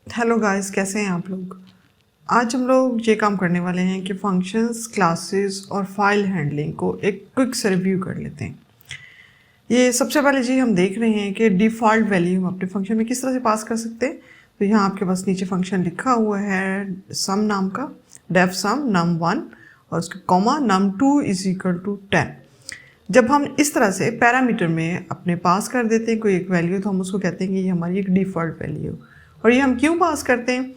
Hello guys, कैसे हैं आप लोग। आज हम लोग ये काम करने वाले हैं कि फंक्शंस, क्लासेस और फाइल हैंडलिंग को एक क्विक से रिव्यू कर लेते हैं। ये सबसे पहले जी हम देख रहे हैं कि डिफ़ॉल्ट वैल्यू हम अपने फंक्शन में किस तरह से पास कर सकते हैं। तो यहाँ आपके पास नीचे फंक्शन लिखा हुआ है सम नाम का, डेफ सम num1 और उसके comma num2 is equal to 10। जब हम इस तरह से पैरामीटर में अपने पास कर देते हैं कोई एक वैल्यू, तो हम उसको कहते हैं कि ये हमारी एक डिफ़ॉल्ट वैल्यू। और ये हम क्यों पास करते हैं,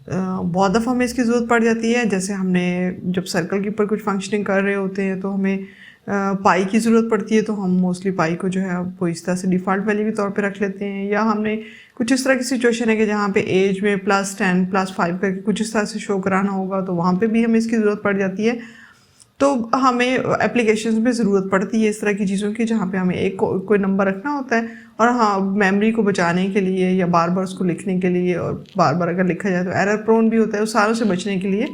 बहुत दफ़ा हमें इसकी ज़रूरत पड़ जाती है। जैसे हमने जब सर्कल के ऊपर कुछ फंक्शनिंग कर रहे होते हैं तो हमें पाई की ज़रूरत पड़ती है, तो हम मोस्टली पाई को जो है वो इस तरह से डिफ़ॉल्ट वैल्यू के तौर पे रख लेते हैं। या हमने कुछ इस तरह की सिचुएशन है कि जहाँ पे एज में +10 +5 करके कुछ इस तरह से शो कराना होगा, तो वहाँ पे भी हमें इसकी ज़रूरत पड़ जाती है। तो हमें एप्लीकेशंस में ज़रूरत पड़ती है इस तरह की चीज़ों की, जहाँ पे हमें एक कोई नंबर रखना होता है और हाँ, मेमोरी को बचाने के लिए या बार बार उसको लिखने के लिए, और बार बार अगर लिखा जाए तो एरर प्रोन भी होता है, उस सारों से बचने के लिए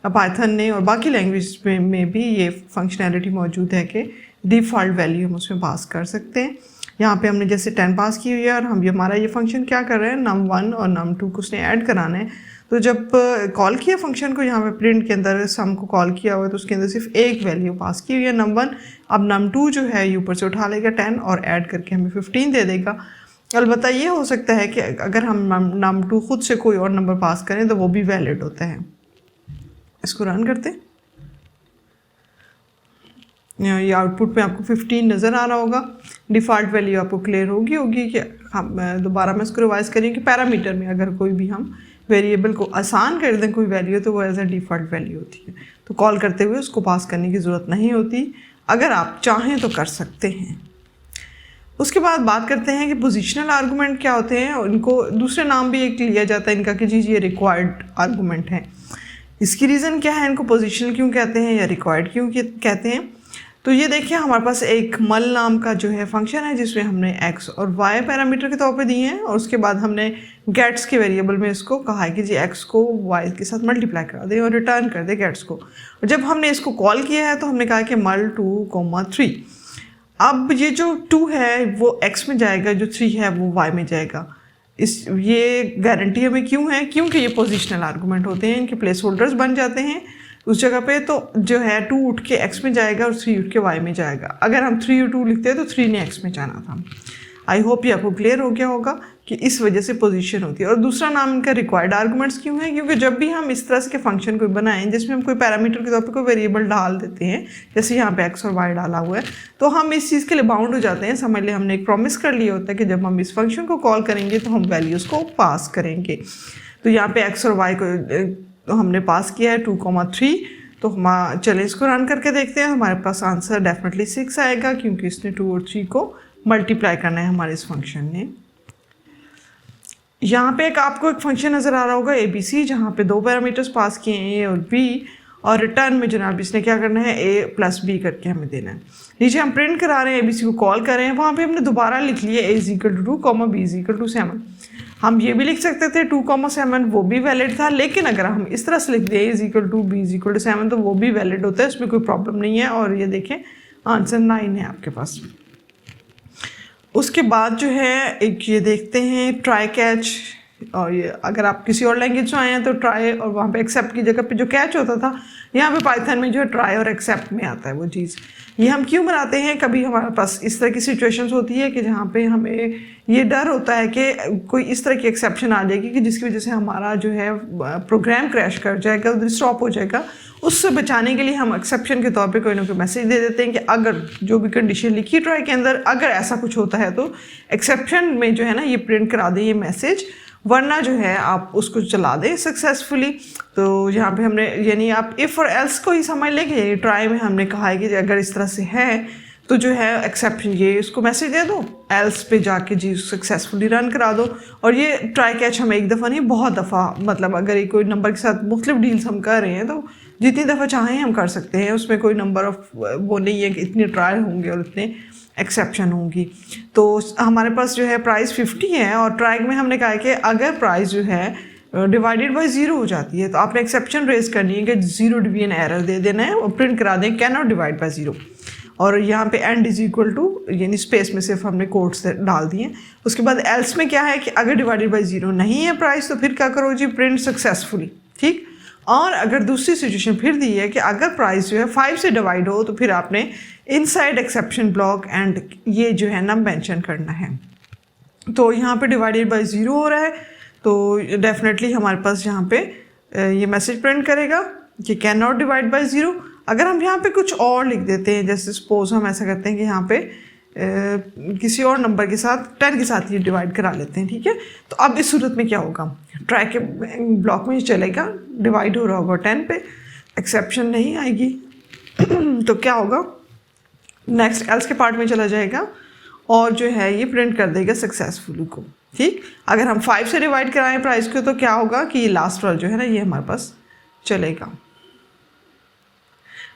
पाइथन ने और बाकी लैंग्वेज में भी ये फंक्शनैलिटी मौजूद है कि डिफ़ॉल्ट वैल्यू हम उसमें पास कर सकते हैं। यहाँ पे हमने जैसे 10 पास की हुई है और हम हमारा ये फंक्शन क्या कर रहे हैं, num1 और num2 को उसने ऐड कराना है। तो जब कॉल किया फंक्शन को, यहाँ पे प्रिंट के अंदर सम को कॉल किया हुआ है, तो उसके अंदर सिर्फ एक वैल्यू पास की हुई है num1। अब num2 जो है ये ऊपर से उठा लेगा 10 और ऐड करके हमें 15 दे देगा। अलबत्ता ये हो सकता है कि अगर हम num2 खुद से कोई और नंबर पास करें तो वो भी वैलिड होता है। इसको रन करते हैं। ये आउटपुट पे आपको 15 नज़र आ रहा होगा। डिफ़ॉल्ट वैल्यू आपको क्लियर होगी कि हम दोबारा मैं इसको रिवाइज करें कि पैरामीटर में अगर कोई भी हम वेरिएबल को आसान कर दें कोई वैल्यू, तो वो एज ए डिफ़ॉल्ट वैल्यू होती है। तो कॉल करते हुए उसको पास करने की ज़रूरत नहीं होती, अगर आप चाहें तो कर सकते हैं। उसके बाद बात करते हैं कि पोजिशनल आर्गूमेंट क्या होते हैं। उनको दूसरे नाम भी एक लिया जाता है इनका कि जी ये रिक्वायर्ड आर्गूमेंट है। इसकी रीज़न क्या है, इनको पोजिशनल क्यों कहते हैं या रिक्वायर्ड क्यों कहते हैं। तो ये देखिए, हमारे पास एक मल नाम का जो है फंक्शन है जिसमें हमने x और y पैरामीटर के तौर पे दिए हैं, और उसके बाद हमने गेट्स के वेरिएबल में इसको कहा है कि जी x को y के साथ मल्टीप्लाई करा दें और रिटर्न कर दें गेट्स को। और जब हमने इसको कॉल किया है तो हमने कहा कि mul2, 3। अब ये जो 2 है वो x में जाएगा, जो 3 है वो y में जाएगा। ये गारंटी हमें क्यों है, क्योंकि ये पोजिशनल आर्गूमेंट होते हैं, इनके प्लेस होल्डर्स बन जाते हैं उस जगह पे। तो जो है 2 उठ के x में जाएगा और 3 उठ के y में जाएगा। अगर हम 3 और 2 लिखते हैं तो 3 ने x में जाना था। आई होप ये आपको क्लियर हो गया होगा कि इस वजह से पोजीशन होती है। और दूसरा नाम इनका रिक्वायर्ड आर्गूमेंट्स क्यों है, क्योंकि जब भी हम इस तरह से के फंक्शन को बनाएं जिसमें हम कोई पैरामीटर के तौर पर कोई वेरिएबल डाल देते हैं, जैसे यहाँ पे x और y डाला हुआ है, तो हम इस चीज़ के लिए बाउंड हो जाते हैं। समझ लें हमने एक प्रॉमिस कर लिया होता है कि जब हम इस फंक्शन को कॉल करेंगे तो हम वैल्यूज़ को पास करेंगे। तो यहाँ पे x और y को हमने पास किया है 2, 3। तो हम चले इसको रन करके देखते हैं। हमारे पास आंसर डेफिनेटली 6 आएगा, क्योंकि इसने 2 और 3 को मल्टीप्लाई करना है हमारे इस फंक्शन ने। यहाँ पे आपको एक फंक्शन नज़र आ रहा होगा ABC, जहाँ पे 2 पैरामीटर्स पास किए हैं A और B, और रिटर्न में जनाब इसने क्या करना है, A + B करके हमें देना है। नीचे हम प्रिंट करा रहे हैं ABC को कॉल कर रहे हैं, वहाँ पे हमने दोबारा लिख लिया A = 2, B = 7। हम ये भी लिख सकते थे 2, 7, वो भी वैलिड था, लेकिन अगर हम इस तरह से लिख दें A = 2, B = 7, तो वो भी वैलिड होता है, उसमें कोई प्रॉब्लम नहीं है। और ये देखें आंसर 9 है आपके पास। उसके बाद जो है एक ये देखते हैं ट्राई कैच, और ये अगर आप किसी और लैंग्वेज से आए हैं तो ट्राई और वहाँ पे एक्सेप्ट की जगह पे जो कैच होता था, यहाँ पे पाइथन में जो है ट्राई और एक्सेप्ट में आता है वो चीज़। ये हम क्यों बनाते हैं, कभी हमारे पास इस तरह की सिचुएशंस होती है कि जहाँ पे हमें ये डर होता है कि कोई इस तरह की एक्सेप्शन आ जाएगी कि जिसकी वजह से हमारा जो है प्रोग्राम क्रैश कर जाएगा, उधर स्टॉप हो जाएगा। उससे बचाने के लिए हम एक्सेप्शन के तौर पे कोई ना कोई मैसेज दे देते हैं कि अगर जो भी कंडीशन लिखी ट्राई के अंदर, अगर ऐसा कुछ होता है तो एक्सेप्शन में जो है ना ये प्रिंट करा दें ये मैसेज, वरना जो है आप उसको चला दें सक्सेसफुली। तो यहाँ पे हमने यानी आप इफ़ और एल्स को ही समझ लें कि ट्राई में हमने कहा है कि अगर इस तरह से है तो जो है एक्सेप्शन ये उसको मैसेज दे दो, एल्स पे जाके जी सक्सेसफुली रन करा दो। और ये ट्राई कैच हम एक दफ़ा नहीं बहुत दफ़ा, मतलब अगर एक कोई नंबर के साथ मुख्तलिफ डील्स हम कर रहे हैं तो जितनी दफ़ा चाहें हम कर सकते हैं, उसमें कोई नंबर ऑफ वो नहीं है कि इतने ट्रायल होंगे और इतने एक्सेप्शन होंगी। तो हमारे पास जो है प्राइस 50 है, और ट्राई में हमने कहा है कि अगर प्राइस जो है डिवाइडेड बाय 0 हो जाती है तो आपने एक्सेप्शन रेज करनी है कि 0 डिवीजन एरर दे देना है और प्रिंट करा दें कैन नॉट डिवाइड बाय 0। और यहाँ पे एंड इज इक्वल टू यानी स्पेस में सिर्फ हमने कोट्स डाल दिए। उसके बाद एल्स में क्या है कि अगर डिवाइडेड बाई 0 नहीं है प्राइस तो फिर क्या करो जी, प्रिंट सक्सेसफुली, ठीक। और अगर दूसरी सिचुएशन फिर दी है कि अगर प्राइस जो है 5 से डिवाइड हो तो फिर आपने इनसाइड एक्सेप्शन ब्लॉक एंड ये जो है ना मेंशन करना है। तो यहाँ पे डिवाइडेड बाई 0 हो रहा है तो डेफिनेटली हमारे पास यहाँ पे ये मैसेज प्रिंट करेगा कि कैन नॉट डिवाइड बाई 0। अगर हम यहाँ पे कुछ और लिख देते हैं, जैसे सपोज हम ऐसा करते हैं कि यहाँ पे किसी और नंबर के साथ 10 के साथ ये डिवाइड करा लेते हैं, ठीक है। तो अब इस सूरत में क्या होगा, ट्राई के ब्लॉक में ये चलेगा, डिवाइड हो रहा होगा 10 पे, एक्सेप्शन नहीं आएगी तो क्या होगा, नेक्स्ट एल्स के पार्ट में चला जाएगा और जो है ये प्रिंट कर देगा सक्सेसफुली को, ठीक। अगर हम 5 से डिवाइड कराएं प्राइस को तो क्या होगा कि ये लास्ट वाला जो है ना ये हमारे पास चलेगा,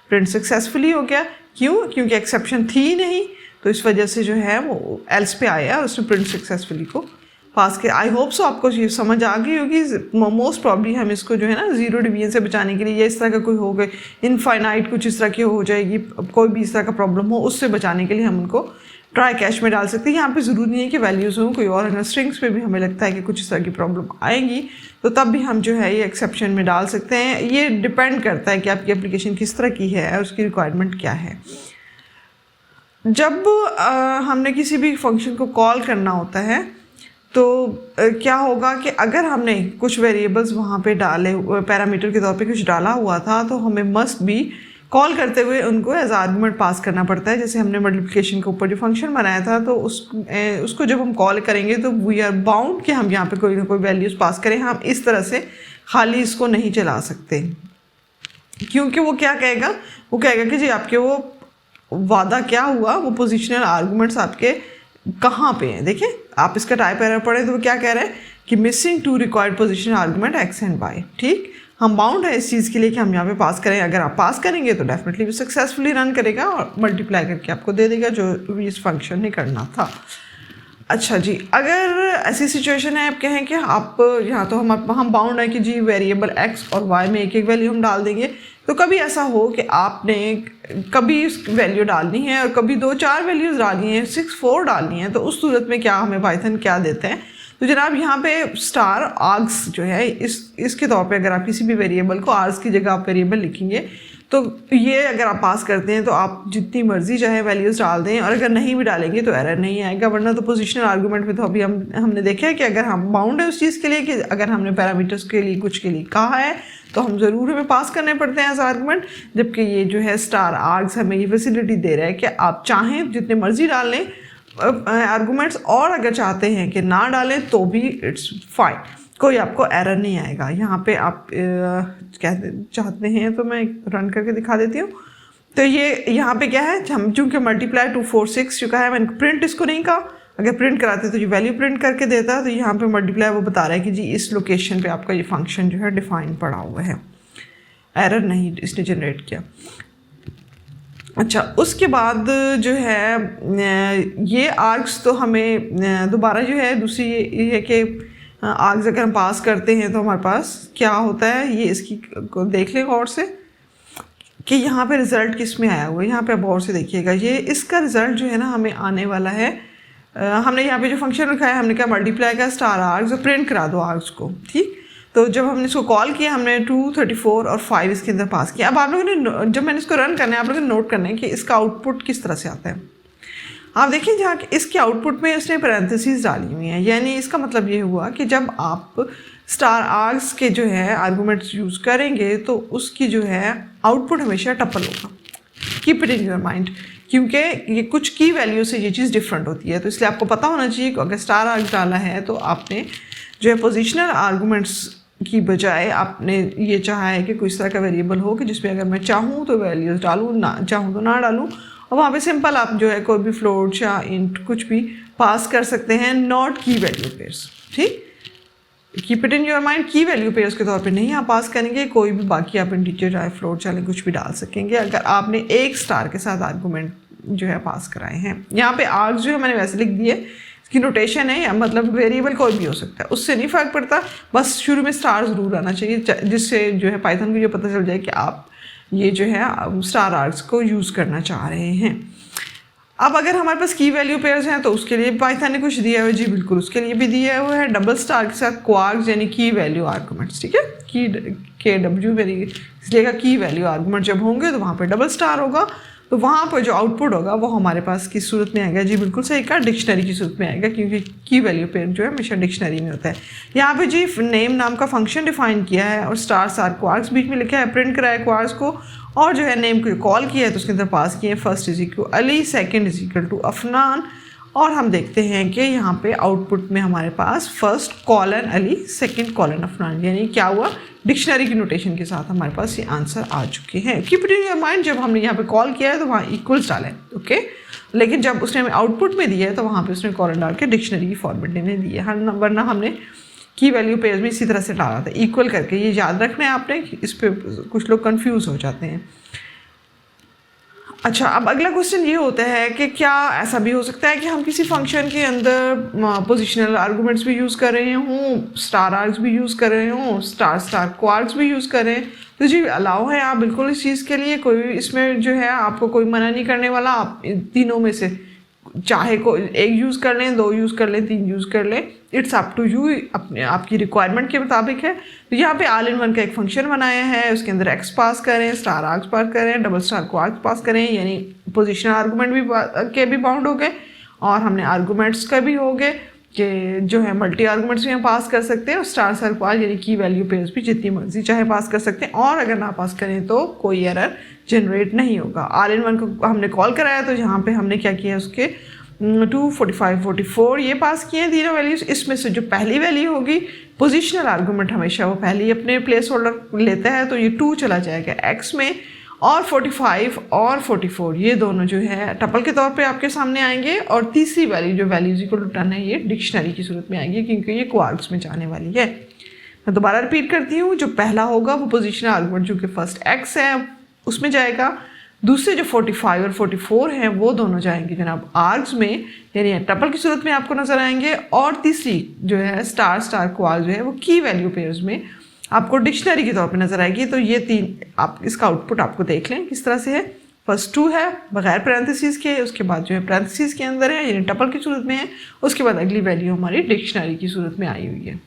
प्रिंट सक्सेसफुली हो गया। क्यों? क्योंकि एक्सेप्शन थी नहीं, तो इस वजह से जो है वो एल्स पे आया और उसने प्रिंट सक्सेसफुली को पास किया। आई होप सो आपको ये समझ आ गई होगी। मोस्ट प्रॉब्ली हम इसको जो है ना 0 डिवीजन से बचाने के लिए या इस तरह का कोई हो गए इनफाइनाइट कुछ इस तरह की हो जाएगी, कोई भी इस तरह का प्रॉब्लम हो, उससे बचाने के लिए हम उनको ट्राई कैश में डाल सकते हैं। यहाँ पे ज़रूरी नहीं है कि वैल्यूज़ हों, कोई और अगर स्ट्रिंग्स पे भी हमें लगता है कि कुछ इस तरह की प्रॉब्लम आएगी तो तब भी हम जो है ये एक्सेप्शन में डाल सकते हैं। ये डिपेंड करता है कि आपकी एप्लीकेशन किस तरह की है और उसकी रिक्वायरमेंट क्या है। जब हमने किसी भी फंक्शन को कॉल करना होता है तो क्या होगा कि अगर हमने कुछ वेरिएबल्स वहाँ पे डाले, पैरामीटर के तौर पे कुछ डाला हुआ था, तो हमें मस्ट बी कॉल करते हुए उनको एज आर्गूमेंट पास करना पड़ता है। जैसे हमने मल्टीप्लिकेशन के ऊपर जो फंक्शन बनाया था तो उसको जब हम कॉल करेंगे तो वी आर बाउंड कि हम यहाँ पे कोई ना कोई वैल्यूज़ पास करें। हम इस तरह से खाली इसको नहीं चला सकते, क्योंकि वो क्या कहेगा, वो कहेगा कि जी आपके वो वादा क्या हुआ, वो पोजिशनल आर्गूमेंट्स आपके कहाँ पे हैं। देखिए आप इसका टाइप एरर पढ़े तो वो क्या कह रहा है कि missing 2 required positional argument X and Y, ठीक। हम बाउंड है इस चीज़ के लिए कि हम यहाँ पे पास करें। अगर आप पास करेंगे तो डेफिनेटली वो सक्सेसफुली रन करेगा और मल्टीप्लाई करके आपको दे देगा जो इस फंक्शन ने करना था। अच्छा जी, अगर ऐसी सिचुएशन है आप कहें कि आप यहाँ तो हम बाउंड है कि जी वेरिएबल एक्स और वाई में एक एक वैल्यू हम डाल देंगे, तो कभी ऐसा हो कि आपने कभी वैल्यू डालनी है और कभी 2-4 वैल्यूज़ डालनी है, 6-4 डालनी है, तो उस सूरत में क्या हमें पाइथन क्या देते हैं, तो जनाब यहाँ पे स्टार आर्ग्स जो है इसके तौर पे अगर आप किसी भी वेरिएबल को आर्ग्स की जगह आप वेरिएबल लिखेंगे तो ये अगर आप पास करते हैं तो आप जितनी मर्जी चाहे वैल्यूज़ डाल दें, और अगर नहीं भी डालेंगे तो एरर नहीं आएगा। वरना तो पोजिशनल आर्गूमेंट में तो अभी हमने देखा है कि अगर हम बाउंड है उस चीज़ के लिए कि अगर हमने पैरामीटर्स के लिए कुछ के लिए कहा है तो हम ज़रूर हमें पास करने पड़ते हैं एज आर्गूमेंट, जबकि ये जो है स्टार आर्ग्स हमें ये फैसिलिटी दे रहा है कि आप चाहें जितने मर्जी डाल लें आर्गूमेंट्स, और अगर चाहते हैं कि ना डालें तो भी इट्स फाइन, कोई आपको एरर नहीं आएगा। यहाँ पे आप कहते चाहते हैं तो मैं रन करके दिखा देती हूँ। तो ये यहाँ पे क्या है, हम चूँकि मल्टीप्लाई 246 चुका है, मैंने प्रिंट इसको नहीं कहा, अगर प्रिंट कराते तो ये वैल्यू प्रिंट करके देता, तो यहाँ पे मल्टीप्लाई वो बता रहा है कि जी इस लोकेशन पे आपका ये फंक्शन जो है डिफाइन पड़ा हुआ है, एरर नहीं इसने जनरेट किया। अच्छा, उसके बाद जो है ये आर्ग्स तो हमें दोबारा जो है दूसरी ये है कि आर्ग्स अगर हम पास करते हैं तो हमारे पास क्या होता है, ये इसकी को देख लें गौर से कि यहाँ पे रिज़ल्ट किस में आया हुआ है। यहाँ पे आप गौर से देखिएगा, ये इसका रिज़ल्ट जो है ना हमें आने वाला है। हमने यहाँ पे जो फंक्शन रखा है हमने क्या मल्टीप्लाई का स्टार आर्ग्स और प्रिंट करा दो आर्ग्स को, ठीक। तो जब हमने इसको कॉल किया हमने 2, 34 और 5 इसके अंदर पास किया। अब आप लोगों ने जब मैंने इसको रन करना है आप लोगों ने नोट करना है कि इसका आउटपुट किस तरह से आता है। आप देखिए जहाँ इसके आउटपुट में उसने पैरेंथेसिस डाली हुई हैं, यानी इसका मतलब ये हुआ कि जब आप स्टार आर्ग्स के जो है आर्गूमेंट्स यूज़ करेंगे तो उसकी जो है आउटपुट हमेशा टपल होगा। Keep it in your mind, क्योंकि ये कुछ की वैल्यू से ये चीज़ डिफरेंट होती है, तो इसलिए आपको पता होना चाहिए कि अगर स्टार आर्ग्स डाला है तो आपने जो है पोजिशनल आर्गूमेंट्स की बजाय आपने ये चाहा है कि कोई इस तरह का वेरिएबल हो कि जिसमें अगर मैं चाहूँ तो वैल्यूज़ डालूँ, ना चाहूँ तो ना डालूँ, और वहाँ पे सिंपल आप जो है कोई भी फ्लोट या इंट कुछ भी पास कर सकते हैं, नॉट की वैल्यू पेयर्स, ठीक। Keep it in your mind, की वैल्यू पेयर्स के तौर पे नहीं आप पास करेंगे, कोई भी बाकी आप इंटीजर चाहे फ्लोट चाहे कुछ भी डाल सकेंगे अगर आपने एक स्टार के साथ आर्गूमेंट जो है पास कराए हैं। यहाँ पे आर्ग्स जो है मैंने वैसे लिख दिए, इसकी नोटेशन है, या मतलब वेरिएबल कोई भी हो सकता है, उससे नहीं फ़र्क पड़ता, बस शुरू में स्टार ज़रूर आना चाहिए जिससे जो है पाइथन को ये पता चल जाए कि आप ये जो है स्टार आर्क्स को यूज़ करना चाह रहे हैं। अब अगर हमारे पास की वैल्यू पेयर्स हैं तो उसके लिए पाइथन ने कुछ दिया हुआ है, जी बिल्कुल उसके लिए भी दिया हुआ है, डबल स्टार के साथ क्वार्क्स यानी की वैल्यू आर्गूमेंट्स, ठीक है, की KW मेरी इसलिए की वैल्यू आर्गूमेंट जब होंगे तो वहाँ पे डबल स्टार होगा, तो वहाँ पर जो आउटपुट होगा वो हमारे पास किस सूरत में आएगा, जी बिल्कुल सही कहा, डिक्शनरी की सूरत में आएगा, क्योंकि की वैल्यू पेयर जो है हमेशा डिक्शनरी में होता है। यहाँ पे जी नेम नाम का फंक्शन डिफाइन किया है और स्टार क्वार्क्स बीच में लिखा है, प्रिंट कराया क्वार्क्स को, और जो है नेम को कॉल किया है तो उसके अंदर पास किए first is equal Ali, second is equal to Afnan, और हम देखते हैं कि यहाँ पे आउटपुट में हमारे पास first colon Ali, second colon Afnan, यानी क्या हुआ, डिक्शनरी की नोटेशन के साथ हमारे पास ये आंसर आ चुके हैं। Keep it in your mind, जब हमने यहाँ पे कॉल किया है तो वहाँ इक्वल्स डाला है, ओके, लेकिन जब उसने हमें आउटपुट में दिया है तो वहाँ पे उसने कॉलन डाल के डिक्शनरी की फॉर्मेट में दिया है, वरना हमने की वैल्यू पेयर्स में इसी तरह से डाला था इक्वल करके। ये याद रखना है आपने, इस पे कुछ लोग कंफ्यूज हो जाते हैं। अच्छा, अब अगला क्वेश्चन ये होता है कि क्या ऐसा भी हो सकता है कि हम किसी फंक्शन के अंदर पोजिशनल आर्गूमेंट्स भी यूज़ कर रहे हों, स्टार आर्ग्स भी यूज़ कर रहे हों, स्टार क्वार्क्स भी यूज़ कर रहे हैं, तो जी अलाउ है आप बिल्कुल इस चीज़ के लिए, कोई इसमें जो है आपको कोई मना नहीं करने वाला, आप तीनों में से चाहे को एक यूज़ कर लें, दो यूज़ कर लें, तीन यूज़ कर लें, इट्स अप टू यू, अपने आपकी रिक्वायरमेंट के मुताबिक है। तो यहाँ पे ऑल इन वन का एक फंक्शन बनाया है, उसके अंदर एक्स पास करें, स्टार आर्क्स पास करें, डबल स्टार क्वार्क्स पास करें, यानी पोजिशनल आर्गूमेंट भी के भी बाउंड हो गए और हमने आर्गूमेंट्स का भी हो गए कि जो है मल्टी आर्गूमेंट्स भी हम पास कर सकते हैं, और स्टार क्वार्क यानी की वैल्यू पेयर्स भी जितनी मर्जी चाहे पास कर सकते हैं, और अगर ना पास करें तो कोई एरर जनरेट नहीं होगा। ऑल इन वन को हमने कॉल कराया तो यहाँ पे हमने क्या किया, उसके 2, 45, 44 ये पास किए हैं तीनों वैल्यूज। इसमें से जो पहली वैल्यू होगी, पोजिशनल आर्गूमेंट हमेशा वो पहले अपने प्लेस होल्डर लेता है, तो ये 2 चला जाएगा एक्स में, और 45 और 44 ये दोनों जो है टपल के तौर पे आपके सामने आएंगे, और तीसरी वैल्यू जो वैल्यूज इक्वल टू 10 है ये डिक्शनरी की सूरत में आएगी, क्योंकि ये क्वार्क्स में जाने वाली है। मैं दोबारा रिपीट करती हूँ, जो पहला होगा वो पोजिशनल आर्गूमेंट जो कि फर्स्ट एक्स है उसमें जाएगा, दूसरे जो 45 और 44 हैं वो दोनों जाएंगे जनाब आर्ग्स में, यानी टपल की सूरत में आपको नजर आएंगे, और तीसरी जो है स्टार क्वार्क जो है वो की वैल्यू पेयर्स में आपको डिक्शनरी के तौर पे नजर आएगी। तो ये तीन आप इसका आउटपुट आपको देख लें किस तरह से है। फर्स्ट 2 है बगैर पैरेंथेसिस के, उसके बाद जो है पैरेंथेसिस के अंदर है यानी टपल की सूरत में है, उसके बाद अगली वैल्यू हमारी डिक्शनरी की सूरत में आई हुई है।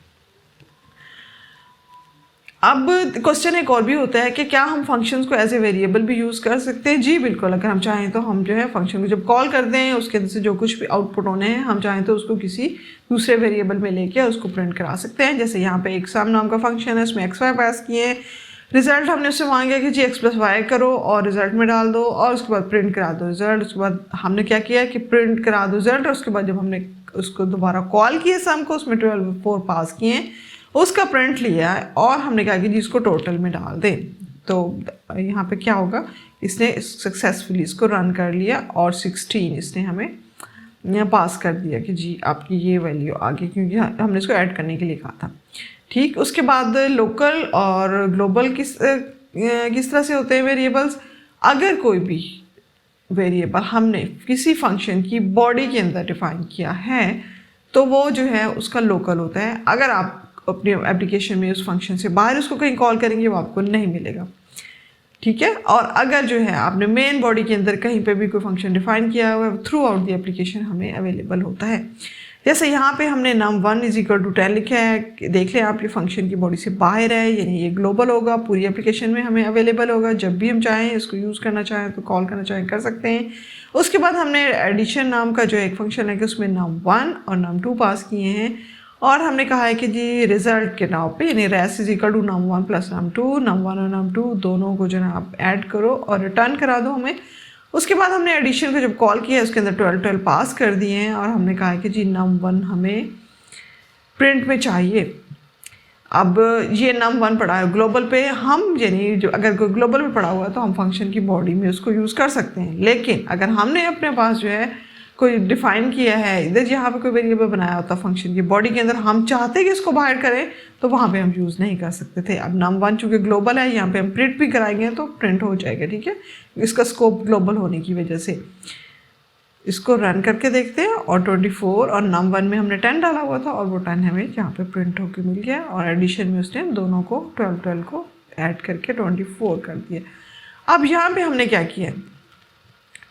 अब क्वेश्चन एक और भी होता है कि क्या हम फंक्शंस को एज ए वेरिएबल भी यूज़ कर सकते हैं। जी बिल्कुल, अगर हम चाहें तो हम जो है फंक्शन को जब कॉल करते हैं उसके अंदर से जो कुछ भी आउटपुट होने हैं हम चाहें तो उसको किसी दूसरे वेरिएबल में लेके उसको प्रिंट करा सकते हैं। जैसे यहाँ पे एग्जाम नाम का फंक्शन है, उसमें एक्स वाई पास किए हैं, रिजल्ट हमने उससे मांगा कि जी एक्स प्लस वाई करो और रिजल्ट में डाल दो, और उसके बाद प्रिंट करा दो रिजल्ट। उसके बाद हमने क्या किया कि प्रिंट करा दो रिजल्ट, और उसके बाद जब हमने उसको दोबारा कॉल किया सम को, उसमें 12 4 पास किए हैं, उसका प्रिंट लिया है और हमने कहा कि जी इसको टोटल में डाल दें। तो यहाँ पे क्या होगा, इसने सक्सेसफुली इसको रन कर लिया और 16 इसने हमें यहाँ पास कर दिया कि जी आपकी ये वैल्यू आ गई, क्योंकि हमने इसको ऐड करने के लिए कहा था। ठीक, उसके बाद लोकल और ग्लोबल किस तरह से होते हैं वेरिएबल्स। अगर कोई भी वेरिएबल हमने किसी फंक्शन की बॉडी के अंदर डिफाइन किया है तो वो जो है उसका लोकल होता है। अगर आप अपनी एप्लीकेशन में उस फंक्शन से बाहर उसको कहीं कॉल करेंगे वो आपको नहीं मिलेगा, ठीक है। और अगर जो है आपने मेन बॉडी के अंदर कहीं पे भी कोई फंक्शन डिफाइन किया हुआ है थ्रू आउट द एप्लीकेशन हमें अवेलेबल होता है। जैसे यहाँ पे हमने num1 = 10 लिखा है, देख लें आप ये फंक्शन की बॉडी से बाहर है, यानी ये ग्लोबल होगा, पूरी एप्लीकेशन में हमें अवेलेबल होगा, जब भी हम चाहें इसको यूज़ करना चाहें तो कॉल करना चाहें कर सकते हैं। उसके बाद हमने एडिशन नाम का जो एक फंक्शन है कि उसमें num1 और num2 पास किए हैं, और हमने कहा है कि जी रिजल्ट के नाम पे यानी रेस = num1 + num2, num1 और num2 दोनों को जो है आप ऐड करो और रिटर्न करा दो हमें। उसके बाद हमने एडिशन को जब कॉल किया उसके अंदर 12 पास कर दिए हैं, और हमने कहा है कि जी num1 हमें प्रिंट में चाहिए। अब ये num1 पड़ा है ग्लोबल पे, हम यानी जो अगर कोई ग्लोबल में पड़ा हुआ है तो हम फंक्शन की बॉडी में उसको यूज़ कर सकते हैं। लेकिन अगर हमने अपने पास जो है कोई डिफाइन किया है इधर यहाँ पे कोई वेरिएबल बनाया होता फंक्शन की बॉडी के अंदर, हम चाहते कि इसको बाहर करें तो वहाँ पे हम यूज़ नहीं कर सकते थे। अब num1 चूँकि ग्लोबल है, यहाँ पे हम प्रिंट भी कराएंगे तो प्रिंट हो जाएगा, ठीक है, इसका स्कोप ग्लोबल होने की वजह से। इसको रन करके देखते हैं, और 24 और num1 में हमने 10 डाला हुआ था और वो 10 हमें यहाँ पे प्रिंट होकर मिल गया, और एडिशन में उसने दोनों को 12 को ऐड करके 24 कर दिया। अब यहाँ पे हमने क्या किया है,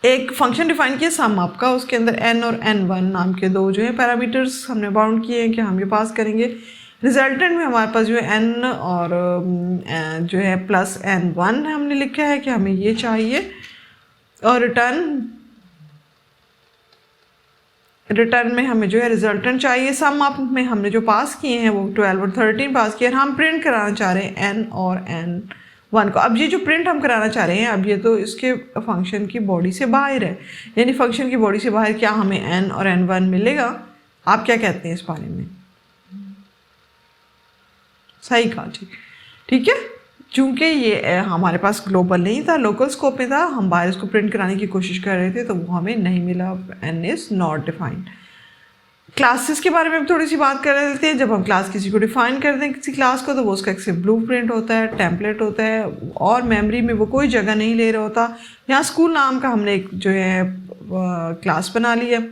एक फंक्शन डिफाइन किया सम आपका, उसके अंदर n और n1 नाम के दो जो है पैरामीटर्स हमने बाउंड किए हैं कि हम ये पास करेंगे। रिजल्टेंट में हमारे पास जो है n और जो है प्लस n1 हमने लिखा है कि हमें ये चाहिए, और रिटर्न में हमें जो है रिजल्टेंट चाहिए। सम आप में हमने जो पास किए हैं वो 12 और 13 पास किए, और हम प्रिंट कराना चाह रहे हैं n और n1 को। अब ये जो प्रिंट हम कराना चाह रहे हैं, अब ये तो इसके फंक्शन की बॉडी से बाहर है, यानी फंक्शन की बॉडी से बाहर क्या हमें n और n1 मिलेगा? आप क्या कहते हैं इस बारे में? सही कहा जी, ठीक है। चूँकि ये हमारे पास ग्लोबल नहीं था, लोकल स्कोप में था, हम बाहर इसको प्रिंट कराने की कोशिश कर रहे थे तो वो हमें नहीं मिला, n is not defined. Classes के बारे में भी थोड़ी सी बात कर लेते हैं। जब हम क्लास किसी को डिफाइन करते हैं किसी क्लास को, तो वो उसका एक ब्लू प्रिंट होता है, टेम्पलेट होता है, और मेमोरी में वो कोई जगह नहीं ले रहा होता। यहाँ स्कूल नाम का हमने एक जो है क्लास बना ली है।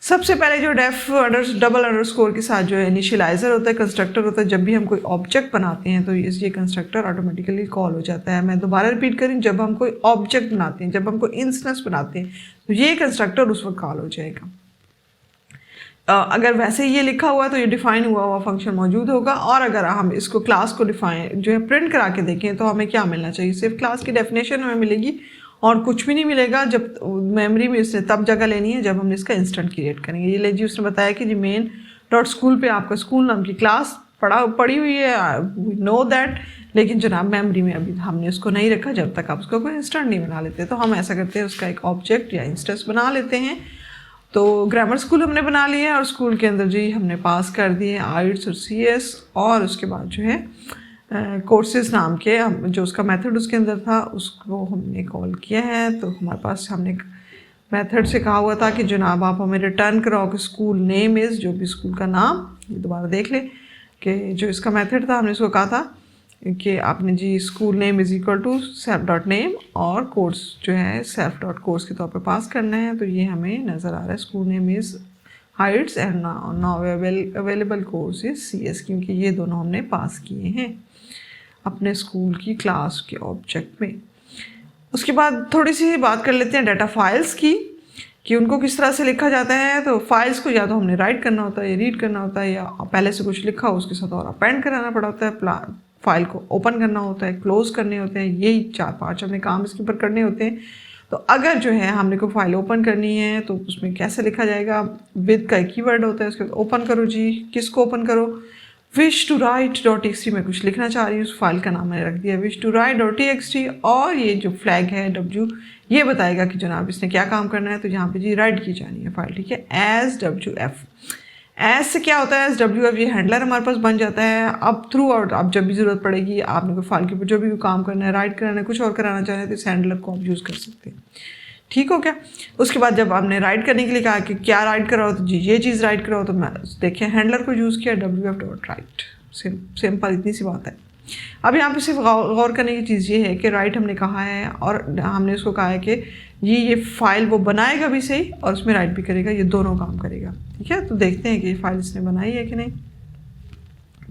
सबसे पहले जो डबल अंडरस्कोर के साथ जो है इनिशियलाइजर होता है, कंस्ट्रक्टर होता है। जब भी हम कोई ऑब्जेक्ट बनाते हैं तो ये कंस्ट्रक्टर ऑटोमेटिकली कॉल हो जाता है। मैं दोबारा रिपीट करूँ, जब हम कोई ऑब्जेक्ट बनाते हैं, जब हम कोई इंस्टेंस बनाते हैं, तो ये कंस्ट्रक्टर उस वक्त कॉल हो जाएगा। अगर वैसे ये लिखा हुआ तो ये डिफाइन हुआ हुआ फंक्शन मौजूद होगा। और अगर हम इसको क्लास को डिफाइन जो है प्रिंट करा के देखें तो हमें क्या मिलना चाहिए? सिर्फ क्लास की डेफिनेशन हमें मिलेगी और कुछ भी नहीं मिलेगा। जब मेमोरी में उसने तब जगह लेनी है जब हम इसका इंस्टेंट क्रिएट करेंगे। ये ले जी, उसने बताया कि जी मेन डॉट स्कूल पे आपका स्कूल नाम की क्लास पड़ी हुई है, वी नो दैट, लेकिन जनाब मेमोरी में अभी हमने उसको नहीं रखा जब तक आप उसको कोई इंस्टेंट नहीं बना लेते। तो हम ऐसा करते हैं, उसका एक ऑब्जेक्ट या इंस्टेंस बना लेते हैं। तो ग्रामर स्कूल हमने बना लिया है और स्कूल के अंदर जी हमने पास कर दिए आइट्स और CS, और उसके बाद जो है कोर्सेज नाम के जो उसका मेथड उसके अंदर था उसको हमने कॉल किया है। तो हमारे पास हमने मेथड से कहा हुआ था कि जनाब आप हमें रिटर्न कराओ कि स्कूल नेम इज़, जो भी स्कूल का नाम, ये दोबारा देख लें कि जो इसका मेथड था हमने इसको कहा था कि आपने जी school name is equal to self dot name और कोर्स जो है सेल्फ डॉट कोर्स के तौर पे पास करना है। तो ये हमें नज़र आ रहा है, school name is Heights and now available course is CS, क्योंकि ये दोनों हमने पास किए हैं अपने स्कूल की क्लास के ऑब्जेक्ट में। उसके बाद थोड़ी सी बात कर लेते हैं डाटा फाइल्स की कि उनको किस तरह से लिखा जाता है। तो फाइल्स को या तो हमने राइट करना होता है या रीड करना होता है, या पहले से कुछ लिखा हो उसके साथ और अपेंड कराना पड़ा होता है, फाइल को ओपन करना होता है, क्लोज करने होते हैं। यही 4-5 हमने काम इसके ऊपर करने होते हैं। तो अगर जो है हमने कोई फाइल ओपन करनी है तो उसमें कैसे लिखा जाएगा? विद का एक कीवर्ड होता है, उसके बाद ओपन करो जी, किसको ओपन करो? Wish to write dot txt में कुछ लिखना चाह रही हूँ, उस फाइल का नाम मैंने रख दिया wish to write dot txt, और ये जो फ्लैग है W ये बताएगा कि जनाब इसने क्या काम करना है। तो यहाँ पे जी राइट की जानी है फाइल, ठीक है, एज WF। एज से क्या होता है? एज WF ये हैंडलर हमारे पास बन जाता है। अब थ्रू आउट अब जब भी ज़रूरत पड़ेगी, आपने कोई फाइल के ऊपर जो भी काम करना है, राइट करना है, कुछ और कराना चाह रहे हैं, तो इस हैंडलर को आप यूज़ कर सकते हैं। ठीक हो क्या? उसके बाद जब आपने राइट करने के लिए कहा कि क्या राइट कराओ, तो जी ये चीज़ राइट कराओ, तो मैं देखिए हैंडलर को यूज़ किया WF डॉट राइट। सिंपल इतनी सी बात है। अब यहाँ पे सिर्फ गौर करने की चीज़ ये है कि राइट हमने कहा है और हमने उसको कहा है कि ये फाइल वो बनाएगा भी सही और उसमें राइट भी करेगा, ये दोनों काम करेगा। ठीक है, तो देखते हैं कि ये फाइल इसने बनाई है कि नहीं।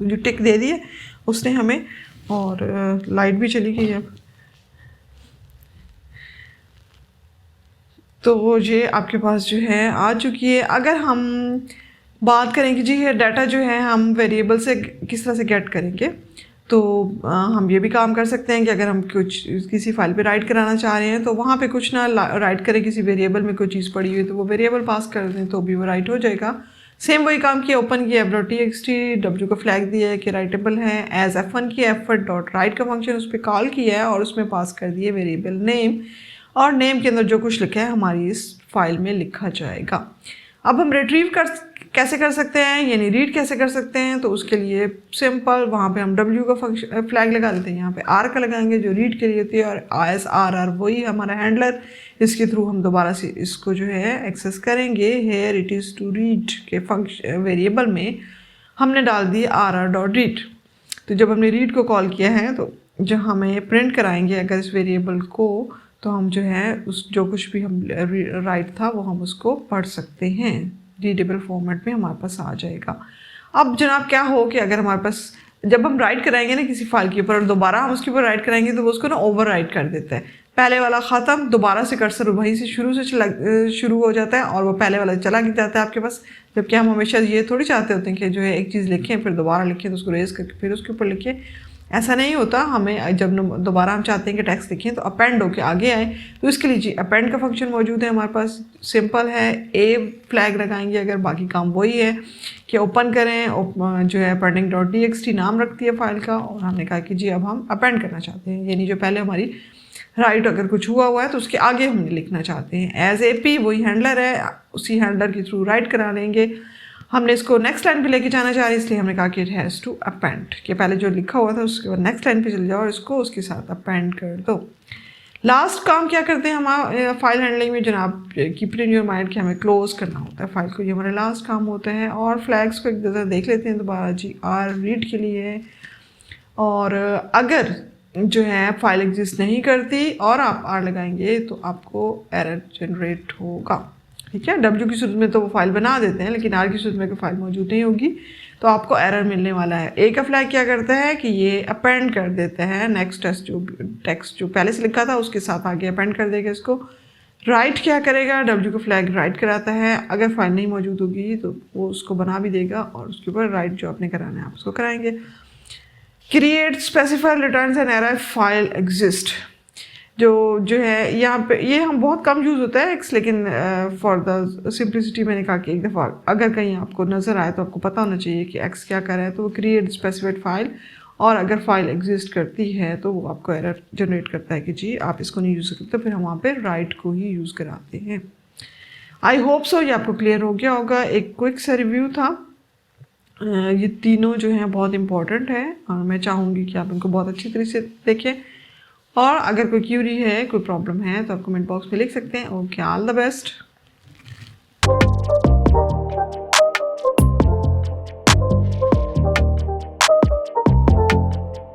जो टिक दे दी है उसने हमें, और लाइट भी चली गई है। तो ये आपके पास जो है आ चुकी है। अगर हम बात करें कि जी ये डाटा जो है हम वेरिएबल से किस तरह से गेट करेंगे, तो हम ये भी काम कर सकते हैं कि अगर हम कुछ किसी फाइल पे राइट कराना चाह रहे हैं तो वहाँ पे कुछ ना राइट करें, किसी वेरिएबल में कोई चीज़ पड़ी हुई तो वो वेरिएबल पास कर दें तो भी वो राइट हो जाएगा। सेम वही काम किया, ओपन किया f.txt, W को फ्लैग दिया है कि राइटेबल है, एज F1 किया, F1 राइट का फंक्शन उस पर कॉल किया है और उसमें पास कर दिए वेरिएबल नेम, और नेम के अंदर जो कुछ लिखा है हमारी इस फाइल में लिखा जाएगा। अब हम रिट्रीव कैसे कर सकते हैं, यानी रीड कैसे कर सकते हैं? तो उसके लिए सिंपल वहाँ पे हम W का फंक्शन फ्लैग लगा देते हैं, यहाँ पे R का लगाएंगे जो रीड के लिए होती है, और RR वही हमारा हैंडलर, इसके थ्रू हम दोबारा से इसको जो है एक्सेस करेंगे। Here it is to read के फंक्शन वेरिएबल में हमने डाल दिए RR डॉट रीड। तो जब हमने रीड को कॉल किया है तो जो हमें प्रिंट कराएंगे अगर इस वेरिएबल को, तो हम जो है उस जो कुछ भी हम राइट था वो हम उसको पढ़ सकते हैं, रीडेबल फॉर्मेट में हमारे पास आ जाएगा। अब जनाब क्या हो कि अगर हमारे पास जब हम राइट कराएंगे ना किसी फाइल के ऊपर और दोबारा हम उसके ऊपर राइट कराएंगे तो वो उसको ना ओवर राइट कर देता है। पहले वाला ख़त्म, दोबारा से कर्सर वहीं से शुरू हो जाता है और वो पहले वाला चला जाता है आपके पास। जबकि हम हमेशा ये थोड़ी चाहते होते हैं कि जो है एक चीज़ लिखें फिर दोबारा लिखें तो उसको रेज करके फिर उसके ऊपर लिखें, ऐसा नहीं होता। हमें जब दोबारा हम चाहते हैं कि टेक्स्ट लिखें तो अपेंड होके आगे आए, तो इसके लिए जी अपेंड का फंक्शन मौजूद है हमारे पास। सिंपल है, ए फ्लैग लगाएंगे अगर, बाकी काम वही है कि ओपन करें, जो है pending.txt नाम रखती है फाइल का, और हमने कहा कि जी अब हम अपेंड करना चाहते हैं, यानी जो पहले हमारी राइट अगर कुछ हुआ है तो उसके आगे हमने लिखना चाहते हैं। एज ए पी वही हैंडलर है, उसी हैंडलर के थ्रू राइट करा लेंगे। हमने इसको नेक्स्ट लाइन पे लेके जाना चाह रहे हैं, इसलिए हमने कहा कि इट हैज़ टू अपेंड, कि पहले जो लिखा हुआ था उसके बाद नेक्स्ट लाइन पे चले जाओ और इसको उसके साथ अपेंड कर दो। लास्ट काम क्या करते हैं हम फाइल हैंडलिंग में जनाब, keep it in your mind कि हमें क्लोज करना होता है फाइल को, ये हमारा लास्ट काम होता है। और फ्लैग्स को एक दफ़ा देख लेते हैं दोबारा जी। आर रीड के लिए है, और अगर जो है फाइल एग्जिस्ट नहीं करती और आप आर लगाएंगे तो आपको एरर जनरेट होगा, ठीक है। डब्ल्यू की सूरत में तो वो फाइल बना देते हैं, लेकिन आर की सूरत में कोई फाइल मौजूद नहीं होगी तो आपको एरर मिलने वाला है। ए का फ्लैग क्या करता है कि ये अपेंड कर देता है नेक्स्ट टेक्स्ट जो पहले से लिखा था उसके साथ आगे अपेंड कर देगा इसको। राइट क्या करेगा, डब्ल्यू का फ्लैग राइट कराता है, अगर फाइल नहीं मौजूद होगी तो वो उसको बना भी देगा और उसके ऊपर राइट जो आपने कराना है आप उसको कराएंगे। Create specify returns an error file exist, जो है यहाँ पे ये हम बहुत कम यूज़ होता है एक्स, लेकिन फॉर द सिंप्लिसिटी मैंने कहा कि एक दफ़ा अगर कहीं आपको नज़र आए तो आपको पता होना चाहिए कि एक्स क्या कर रहा है, तो वो क्रिएट स्पेसिफाइड फाइल, और अगर फाइल एग्जिस्ट करती है तो वो आपको एरर जनरेट करता है कि जी आप इसको नहीं यूज़ करते, फिर हम वहाँ पे राइट को ही यूज़ कराते हैं। आई होप सो ये आपको क्लियर हो गया होगा। एक क्विक सा रिव्यू था, ये तीनों जो हैं बहुत इंपॉर्टेंट है और मैं चाहूँगी कि आप इनको बहुत अच्छी तरह से देखें, और अगर कोई क्यूरी है कोई प्रॉब्लम है तो आप कमेंट बॉक्स में लिख सकते हैं। Okay, all the best.